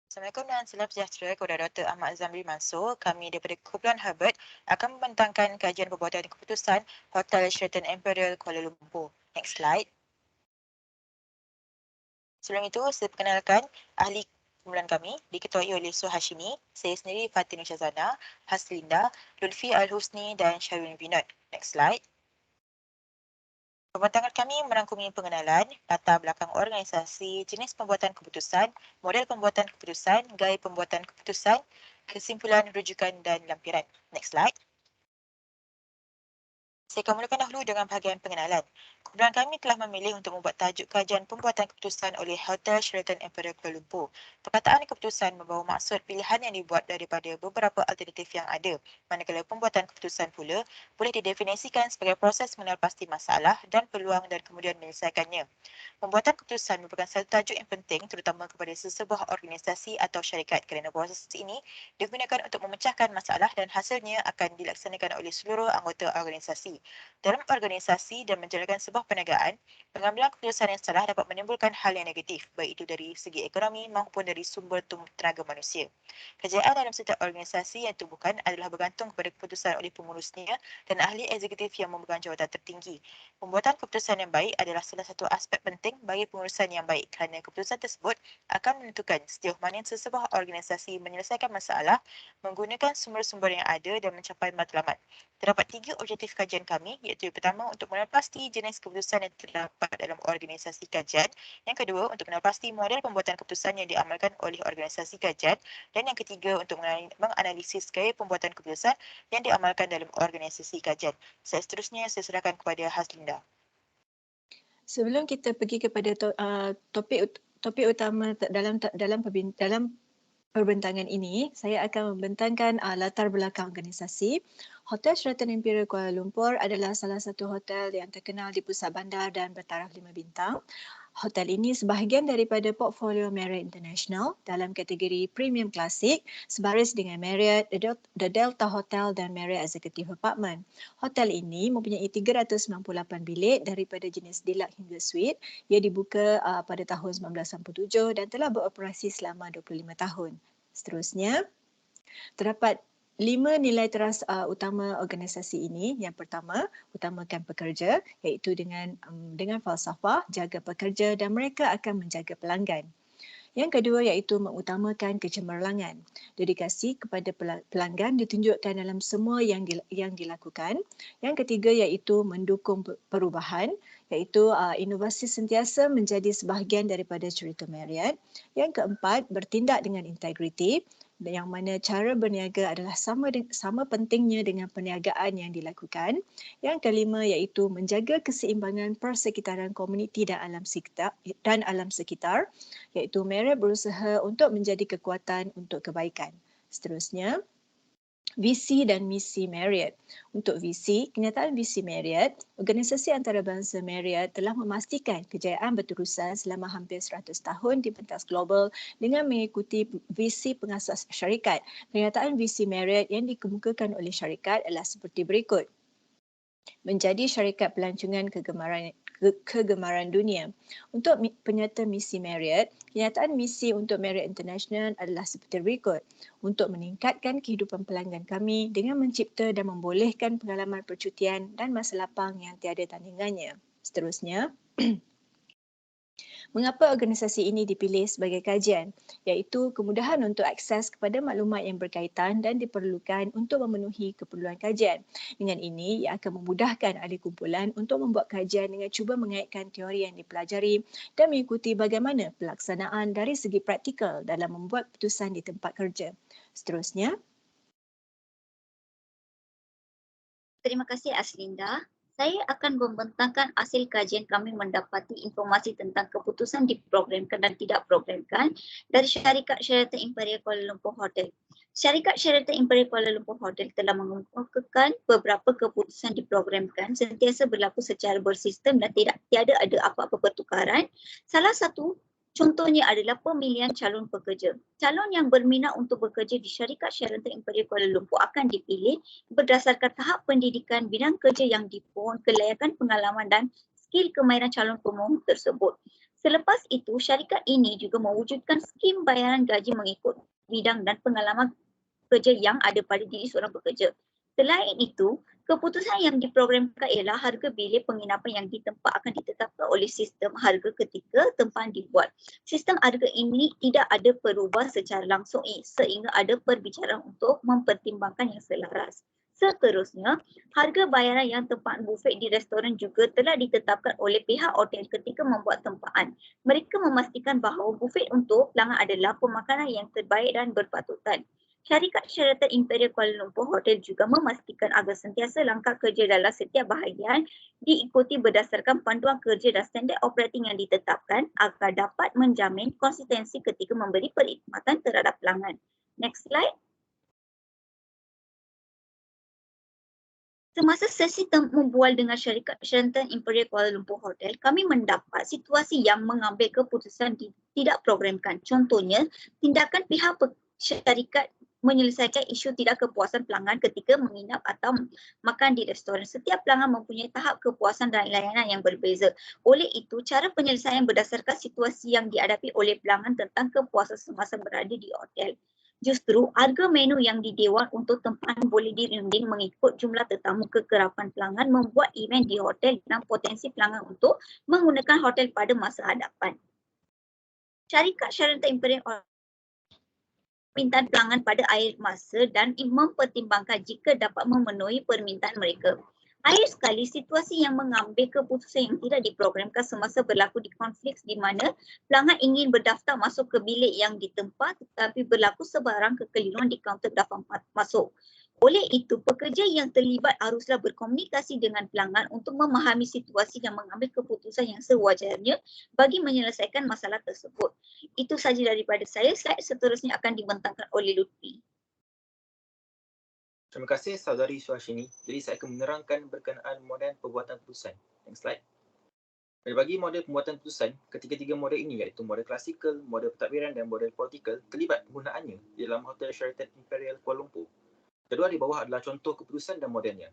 Assalamualaikum dan salam sejahtera kepada Dr. Ahmad Zamri Mansur. Kami daripada Kumpulan Herbert akan membentangkan kajian perbuatan keputusan Hotel Sheraton Imperial Kuala Lumpur. Next slide. Sebelum itu, saya perkenalkan ahli kumpulan kami diketuai oleh Su Hashimi, saya sendiri Fatin Syazana, Haslinda, Lutfi Al-Husni dan Syarwin Vinod. Next slide. Pembentangan kami merangkumi pengenalan, latar belakang organisasi, jenis pembuatan keputusan, model pembuatan keputusan, gaya pembuatan keputusan, kesimpulan, rujukan dan lampiran. Next slide. Saya akan mulakan dahulu dengan bahagian pengenalan. Kumpulan kami telah memilih untuk membuat tajuk kajian pembuatan keputusan oleh Hotel Sheraton Imperial Kuala Lumpur. Perkataan keputusan membawa maksud pilihan yang dibuat daripada beberapa alternatif yang ada, manakala pembuatan keputusan pula boleh didefinisikan sebagai proses mengenal pasti masalah dan peluang dan kemudian menyelesaikannya. Pembuatan keputusan merupakan satu tajuk yang penting terutama kepada sesebuah organisasi atau syarikat kerana proses ini digunakan untuk memecahkan masalah dan hasilnya akan dilaksanakan oleh seluruh anggota organisasi. Dalam organisasi dan menjalankan sebuah perniagaan, pengambilan keputusan yang salah dapat menimbulkan hal yang negatif, baik itu dari segi ekonomi maupun dari sumber tenaga manusia. Kejayaan dalam setiap organisasi yang tubuhkan adalah bergantung kepada keputusan oleh pengurusnya dan ahli eksekutif yang memegang jawatan tertinggi. Pembuatan keputusan yang baik adalah salah satu aspek penting bagi pengurusan yang baik kerana keputusan tersebut akan menentukan sejauh mana sesebuah organisasi menyelesaikan masalah menggunakan sumber-sumber yang ada dan mencapai matlamat. Terdapat 3 objektif kajian kami, iaitu yang pertama untuk mengenal pasti jenis keputusan yang terdapat dalam organisasi kajian, yang kedua untuk mengenal pasti model pembuatan keputusan yang diamalkan oleh organisasi kajian, dan yang ketiga untuk menganalisis gaya pembuatan keputusan yang diamalkan dalam organisasi kajian. Seterusnya saya serahkan kepada Haslinda. Sebelum kita pergi kepada topik utama dalam perbintangan ini, saya akan membentangkan latar belakang organisasi. Hotel Sheraton Imperial Kuala Lumpur adalah salah satu hotel yang terkenal di pusat bandar dan bertaraf 5 bintang. Hotel ini sebahagian daripada portfolio Marriott International dalam kategori premium klasik sebaris dengan Marriott, The Delta Hotel dan Marriott Executive Apartment. Hotel ini mempunyai 398 bilik daripada jenis deluxe hingga suite. Ia dibuka pada tahun 1997 dan telah beroperasi selama 25 tahun. Seterusnya, terdapat 5 nilai teras utama organisasi ini. Yang pertama, utamakan pekerja, iaitu dengan falsafah jaga pekerja dan mereka akan menjaga pelanggan. Yang kedua iaitu mengutamakan kecemerlangan. Dedikasi kepada pelanggan ditunjukkan dalam semua yang dilakukan. Yang ketiga iaitu mendukung perubahan, iaitu inovasi sentiasa menjadi sebahagian daripada cerita Marriott. Yang keempat, bertindak dengan integriti, yang mana cara berniaga adalah sama pentingnya dengan perniagaan yang dilakukan. Yang kelima iaitu menjaga keseimbangan persekitaran komuniti dan alam sekitar, iaitu Marriott berusaha untuk menjadi kekuatan untuk kebaikan. Seterusnya, visi dan misi Marriott. Untuk visi, kenyataan visi Marriott, organisasi antarabangsa Marriott telah memastikan kejayaan berterusan selama hampir 100 tahun di pentas global dengan mengikuti visi pengasas syarikat. Kenyataan visi Marriott yang dikemukakan oleh syarikat adalah seperti berikut. Menjadi syarikat pelancongan kegemaran dunia. Untuk penyerta misi Marriott, kenyataan misi untuk Marriott International adalah seperti berikut. Untuk meningkatkan kehidupan pelanggan kami dengan mencipta dan membolehkan pengalaman percutian dan masa lapang yang tiada tandingannya. Seterusnya, mengapa organisasi ini dipilih sebagai kajian? Iaitu kemudahan untuk akses kepada maklumat yang berkaitan dan diperlukan untuk memenuhi keperluan kajian. Dengan ini, ia akan memudahkan ahli kumpulan untuk membuat kajian dengan cuba mengaitkan teori yang dipelajari dan mengikuti bagaimana pelaksanaan dari segi praktikal dalam membuat keputusan di tempat kerja. Seterusnya, terima kasih Aslinda. Saya akan membentangkan hasil kajian kami mendapati informasi tentang keputusan diprogramkan dan tidak programkan dari syarikat Sheraton Imperial Kuala Lumpur Hotel. Syarikat Sheraton Imperial Kuala Lumpur Hotel telah mengemukakan beberapa keputusan diprogramkan sentiasa berlaku secara bersistem dan tiada ada apa-apa pertukaran. Salah satu contohnya adalah pemilihan calon pekerja. Calon yang berminat untuk bekerja di syarikat Sheraton Imperial Kuala Lumpur akan dipilih berdasarkan tahap pendidikan, bidang kerja yang dipohon, kelayakan pengalaman dan skil kemahiran calon pemohon tersebut. Selepas itu, syarikat ini juga mewujudkan skim bayaran gaji mengikut bidang dan pengalaman kerja yang ada pada diri seorang pekerja. Selain itu, keputusan yang diprogramkan ialah harga bilik penginapan yang ditempat akan ditetapkan oleh sistem harga ketika tempahan dibuat. Sistem harga ini tidak ada perubah secara langsung sehingga ada perbicaraan untuk mempertimbangkan yang selaras. Seterusnya, harga bayaran yang tempahan bufet di restoran juga telah ditetapkan oleh pihak hotel ketika membuat tempahan. Mereka memastikan bahawa bufet untuk pelanggan adalah pemakanan yang terbaik dan berpatutan. Syarikat Sheraton Imperial Kuala Lumpur Hotel juga memastikan agar sentiasa langkah kerja dalam setiap bahagian diikuti berdasarkan panduan kerja dan standard operating yang ditetapkan agar dapat menjamin konsistensi ketika memberi perkhidmatan terhadap pelanggan. Next slide. Semasa sesi membual dengan syarikat Sheraton Imperial Kuala Lumpur Hotel, kami mendapat situasi yang mengambil keputusan tidak programkan. Contohnya, tindakan pihak syarikat menyelesaikan isu tidak kepuasan pelanggan ketika menginap atau makan di restoran. Setiap pelanggan mempunyai tahap kepuasan dan layanan yang berbeza. Oleh itu, cara penyelesaian berdasarkan situasi yang dihadapi oleh pelanggan tentang kepuasan semasa berada di hotel. Justru, harga menu yang didewan untuk tempahan boleh dirunding mengikut jumlah tetamu kekerapan pelanggan membuat event di hotel dengan potensi pelanggan untuk menggunakan hotel pada masa hadapan. Syarikat Sheraton Imperial permintaan pelanggan pada akhir masa dan mempertimbangkan jika dapat memenuhi permintaan mereka. Akhir sekali, situasi yang mengambil keputusan yang tidak diprogramkan semasa berlaku di konflik di mana pelanggan ingin berdaftar masuk ke bilik yang ditempat tetapi berlaku sebarang kekeliruan di kaunter daftar masuk. Oleh itu, pekerja yang terlibat haruslah berkomunikasi dengan pelanggan untuk memahami situasi dan mengambil keputusan yang sewajarnya bagi menyelesaikan masalah tersebut. Itu sahaja daripada saya. Slide seterusnya akan dibentangkan oleh Lutfi. Terima kasih saudari Suhashini. Jadi saya akan menerangkan berkenaan model pembuatan keputusan. Next slide. Berbagi model pembuatan keputusan, ketiga-tiga model ini iaitu model klasikal, model pentadbiran dan model politikal terlibat penggunaannya di dalam Hotel Sheraton Imperial Kuala Lumpur. Kedua di bawah adalah contoh keputusan dan modelnya.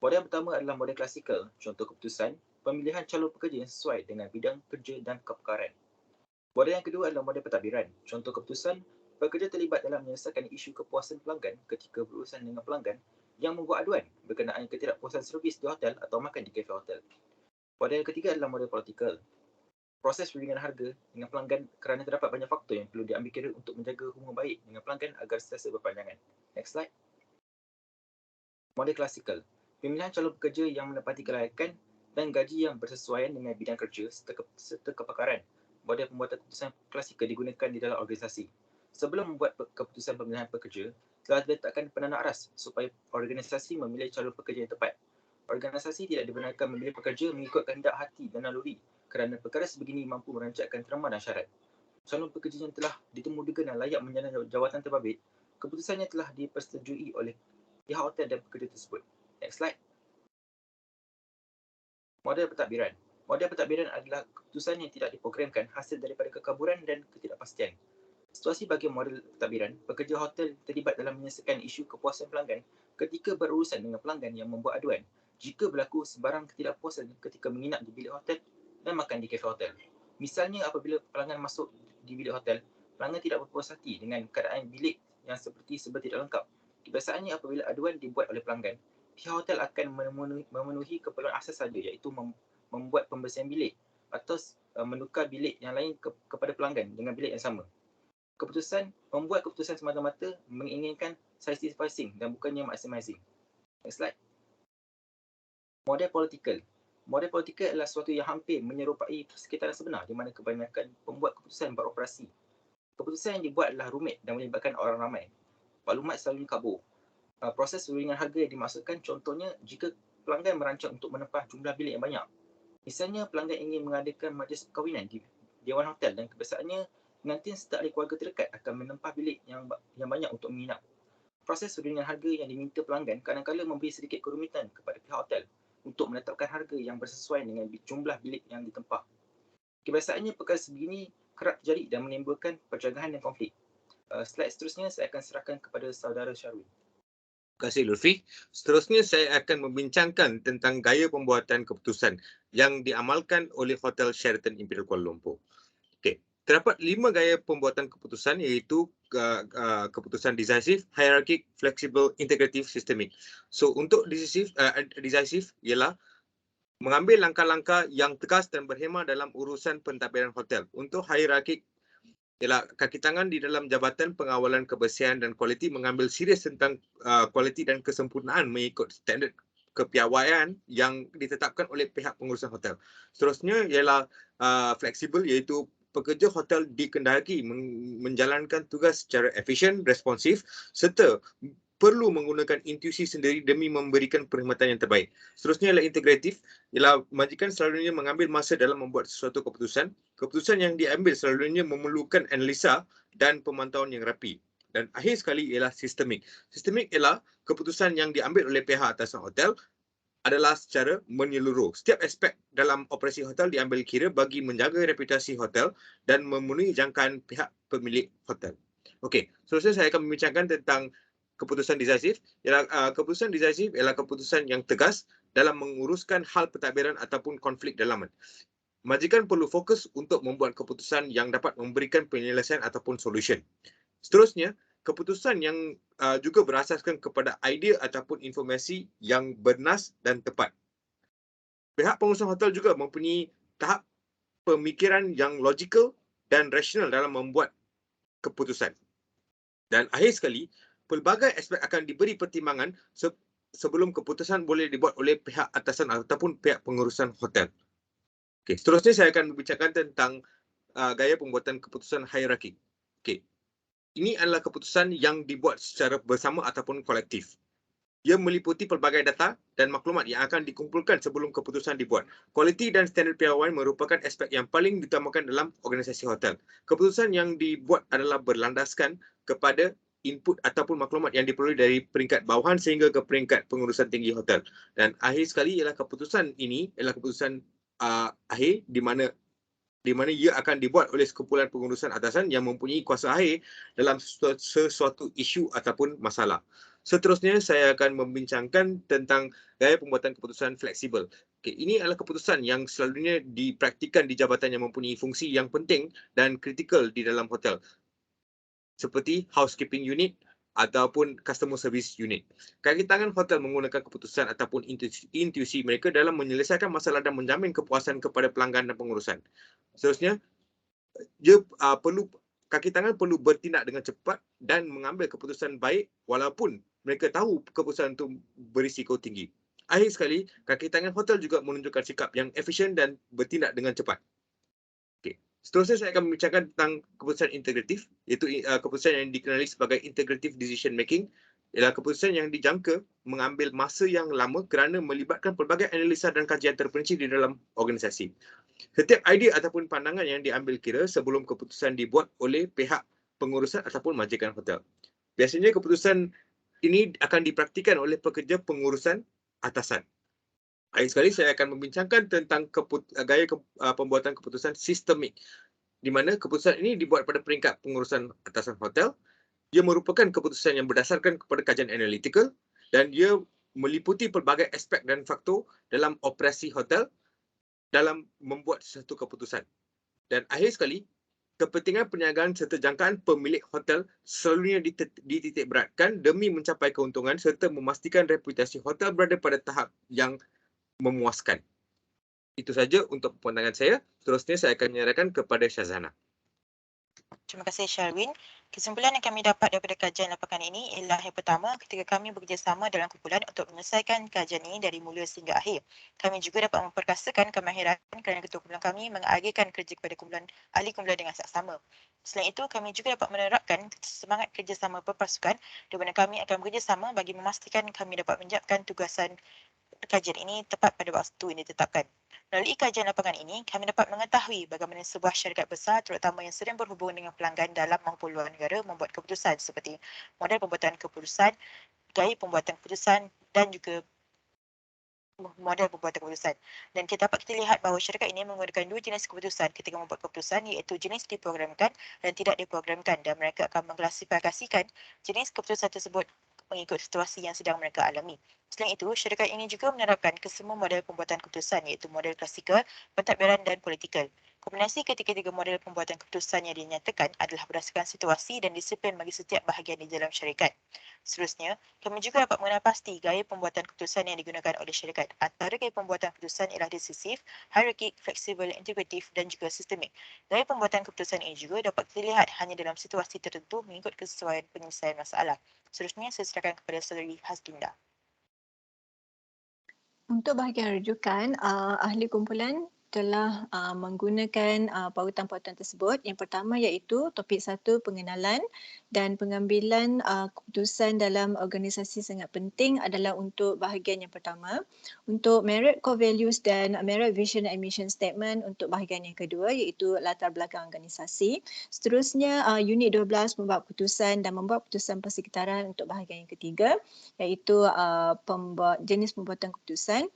Model pertama adalah model klasikal, contoh keputusan, pemilihan calon pekerja yang sesuai dengan bidang kerja dan kepakaran. Model yang kedua adalah model pentadbiran, contoh keputusan, pekerja terlibat dalam menyelesaikan isu kepuasan pelanggan ketika berurusan dengan pelanggan yang membuat aduan berkenaan ketidakpuasan servis di hotel atau makan di kafe hotel. Model yang ketiga adalah model politikal. Proses perundingan harga dengan pelanggan kerana terdapat banyak faktor yang perlu diambil kira untuk menjaga hubungan baik dengan pelanggan agar sentiasa berpanjangan. Next slide. Model klasikal. Pemilihan calon pekerja yang menepati kelayakan dan gaji yang bersesuaian dengan bidang kerja serta kepakaran. Model pembuatan keputusan klasikal digunakan di dalam organisasi. Sebelum membuat keputusan pemilihan pekerja, telah diletakkan penanda aras supaya organisasi memilih calon pekerja yang tepat. Organisasi tidak dibenarkan memilih pekerja mengikut kehendak hati dan naluri kerana perkara sebegini mampu merancangkan terma dan syarat. Calon pekerja yang telah ditemukan dan layak menjalani jawatan terbabit, keputusannya telah dipersetujui oleh pihak hotel dan pekerja tersebut. Next slide. Model pentadbiran. Model pentadbiran adalah keputusan yang tidak diprogramkan hasil daripada kekaburan dan ketidakpastian. Situasi bagi model pentadbiran, pekerja hotel terlibat dalam menyelesaikan isu kepuasan pelanggan ketika berurusan dengan pelanggan yang membuat aduan jika berlaku sebarang ketidakpuasan ketika menginap di bilik hotel dan makan di kafe hotel. Misalnya apabila pelanggan masuk di bilik hotel, pelanggan tidak berpuas hati dengan keadaan bilik yang seperti serba tidak lengkap. Kebiasaannya apabila aduan dibuat oleh pelanggan, pihak hotel akan memenuhi keperluan asas saja iaitu membuat pembersihan bilik atau menukar bilik yang lain kepada pelanggan dengan bilik yang sama. Membuat keputusan semata-mata menginginkan satisfying dan bukannya maximizing. Next slide. Model politikal. Model politikal adalah sesuatu yang hampir menyerupai persekitaran sebenar di mana kebanyakan pembuat keputusan beroperasi. Keputusan yang dibuat adalah rumit dan melibatkan orang ramai. Maklumat selalu kabur. Proses perundingan harga yang dimaksudkan contohnya jika pelanggan merancang untuk menempah jumlah bilik yang banyak. Misalnya pelanggan ingin mengadakan majlis perkahwinan di Dewan Hotel dan kebiasaannya pengantin serta ahli keluarga terdekat akan menempah bilik yang banyak untuk menginap. Proses perundingan harga yang diminta pelanggan kadang-kadang memberi sedikit kerumitan kepada pihak hotel untuk menetapkan harga yang bersesuaian dengan jumlah bilik yang ditempah. Kebiasaannya perkara sebegini kerap terjadi dan menimbulkan percanggahan dan konflik. Slide seterusnya saya akan serahkan kepada saudara Syarwi. Terima kasih Lutfi. Seterusnya saya akan membincangkan tentang gaya pembuatan keputusan yang diamalkan oleh Hotel Sheraton Imperial Kuala Lumpur. Terdapat 5 gaya pembuatan keputusan iaitu keputusan decisive, hierarchic, flexible, integrative, systemic. So untuk decisive ialah mengambil langkah-langkah yang tegas dan berhemah dalam urusan pentadbiran hotel. Untuk hierarchic ialah kaki tangan di dalam Jabatan Pengawalan Kebersihan dan Kualiti mengambil serius tentang kualiti dan kesempurnaan mengikut standard kepiawaian yang ditetapkan oleh pihak pengurusan hotel. Seterusnya ialah fleksibel iaitu pekerja hotel dikendaki menjalankan tugas secara efisien, responsif serta perlu menggunakan intuisi sendiri demi memberikan perkhidmatan yang terbaik. Seterusnya ialah integratif, ialah majikan selalunya mengambil masa dalam membuat sesuatu keputusan. Keputusan yang diambil selalunya memerlukan analisa dan pemantauan yang rapi. Dan akhir sekali ialah sistemik. Sistemik ialah keputusan yang diambil oleh pihak atasan hotel adalah secara menyeluruh. Setiap aspek dalam operasi hotel diambil kira bagi menjaga reputasi hotel dan memenuhi jangkaan pihak pemilik hotel. Okey, seterusnya saya akan membincangkan tentang keputusan decisive. Keputusan decisive ialah keputusan yang tegas dalam menguruskan hal pentadbiran ataupun konflik dalaman. Majikan perlu fokus untuk membuat keputusan yang dapat memberikan penyelesaian ataupun solution. Seterusnya, keputusan yang juga berasaskan kepada idea ataupun informasi yang bernas dan tepat. Pihak pengurusan hotel juga mempunyai tahap pemikiran yang logikal dan rasional dalam membuat keputusan. Dan akhir sekali, pelbagai aspek akan diberi pertimbangan sebelum keputusan boleh dibuat oleh pihak atasan ataupun pihak pengurusan hotel. Okay, seterusnya saya akan berbincangkan tentang gaya pembuatan keputusan hierarki. Okay. Ini adalah keputusan yang dibuat secara bersama ataupun kolektif. Ia meliputi pelbagai data dan maklumat yang akan dikumpulkan sebelum keputusan dibuat. Kualiti dan standard piawaian merupakan aspek yang paling diutamakan dalam organisasi hotel. Keputusan yang dibuat adalah berlandaskan kepada input ataupun maklumat yang diperoleh dari peringkat bawahan sehingga ke peringkat pengurusan tinggi hotel. Dan akhir sekali ialah keputusan ini ialah keputusan akhir di mana ia akan dibuat oleh sekumpulan pengurusan atasan yang mempunyai kuasa akhir dalam sesuatu isu ataupun masalah. Seterusnya, saya akan membincangkan tentang gaya pembuatan keputusan fleksibel. Okay, ini adalah keputusan yang selalunya dipraktikkan di jabatan yang mempunyai fungsi yang penting dan kritikal di dalam hotel, seperti housekeeping unit ataupun customer service unit. Kaki tangan hotel menggunakan keputusan ataupun intuisi mereka dalam menyelesaikan masalah dan menjamin kepuasan kepada pelanggan dan pengurusan. Seterusnya, kaki tangan perlu bertindak dengan cepat dan mengambil keputusan baik walaupun mereka tahu keputusan itu berisiko tinggi. Akhir sekali, kaki tangan hotel juga menunjukkan sikap yang efisien dan bertindak dengan cepat. Okay. Seterusnya saya akan membincangkan tentang keputusan integratif, iaitu keputusan yang dikenali sebagai integrative decision making. Ialah keputusan yang dijangka mengambil masa yang lama kerana melibatkan pelbagai analisa dan kajian terperinci di dalam organisasi. Setiap idea ataupun pandangan yang diambil kira sebelum keputusan dibuat oleh pihak pengurusan ataupun majikan hotel. Biasanya keputusan ini akan dipraktikan oleh pekerja pengurusan atasan. Akhir sekali saya akan membincangkan tentang gaya pembuatan keputusan sistemik, di mana keputusan ini dibuat pada peringkat pengurusan atasan hotel. Ia merupakan keputusan yang berdasarkan kepada kajian analitikal dan ia meliputi pelbagai aspek dan faktor dalam operasi hotel dalam membuat sesuatu keputusan. Dan akhir sekali, kepentingan perniagaan serta jangkaan pemilik hotel selalunya dititik beratkan demi mencapai keuntungan serta memastikan reputasi hotel berada pada tahap yang memuaskan. Itu saja untuk pandangan saya. Seterusnya saya akan menyerahkan kepada Syazana. Terima kasih Sharwin. Kesimpulan yang kami dapat daripada kajian lapangan ini ialah yang pertama, ketika kami bekerjasama dalam kumpulan untuk menyelesaikan kajian ini dari mula sehingga akhir. Kami juga dapat memperkasakan kemahiran kerana ketua kumpulan kami mengagihkan kerja kepada ahli kumpulan dengan saksama. Selain itu, kami juga dapat menerapkan semangat kerjasama berpasukan di mana kami akan bekerjasama bagi memastikan kami dapat menyiapkan tugasan kajian ini tepat pada waktu yang ditetapkan. Melalui kajian lapangan ini, kami dapat mengetahui bagaimana sebuah syarikat besar terutama yang sering berhubungan dengan pelanggan dalam maupun luar negara membuat keputusan seperti model pembuatan keputusan, gaya pembuatan keputusan dan juga model pembuatan keputusan. Dan kita lihat bahawa syarikat ini menggunakan dua jenis keputusan ketika membuat keputusan, iaitu jenis diprogramkan dan tidak diprogramkan, dan mereka akan mengklasifikasikan jenis keputusan tersebut mengikut situasi yang sedang mereka alami. Selain itu, syarikat ini juga menerapkan kesemua model pembuatan keputusan, iaitu model klasikal, pentadbiran dan politikal. Kombinasi ketiga-tiga model pembuatan keputusan yang dinyatakan adalah berdasarkan situasi dan disiplin bagi setiap bahagian di dalam syarikat. Seterusnya, kami juga dapat mengenal pasti gaya pembuatan keputusan yang digunakan oleh syarikat. Antara gaya pembuatan keputusan ialah decisif, hierarkik, fleksibel, integratif dan juga sistemik. Gaya pembuatan keputusan ini juga dapat dilihat hanya dalam situasi tertentu mengikut kesesuaian penyelesaian masalah. Seterusnya, saya serahkan kepada Saudari Haslinda. Untuk bahagian rujukan, ahli kumpulan telah menggunakan pautan-pautan tersebut. Yang pertama iaitu topik 1, pengenalan dan pengambilan keputusan dalam organisasi sangat penting adalah untuk bahagian yang pertama. Untuk merit core values dan merit vision and mission statement untuk bahagian yang kedua iaitu latar belakang organisasi. Seterusnya unit 12 membuat keputusan dan membuat keputusan persekitaran untuk bahagian yang ketiga iaitu jenis pembuatan keputusan.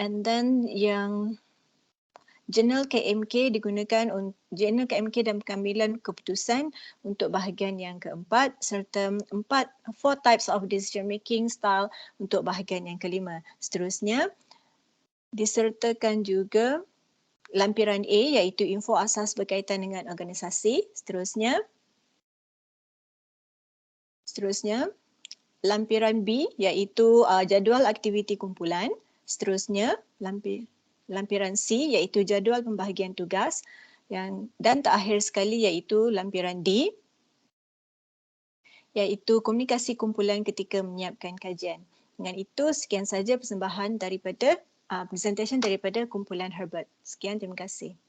And then yang Jurnal KMK digunakan jurnal KMK dan pengambilan keputusan untuk bahagian yang keempat serta 4 types of decision making style untuk bahagian yang kelima. Seterusnya disertakan juga lampiran A iaitu info asas berkaitan dengan organisasi. Seterusnya lampiran B iaitu jadual aktiviti kumpulan. Seterusnya lampiran C iaitu jadual pembahagian tugas dan terakhir sekali iaitu lampiran D iaitu komunikasi kumpulan ketika menyiapkan kajian. Dengan itu sekian saja persembahan daripada presentation daripada kumpulan Herbert. Sekian, terima kasih.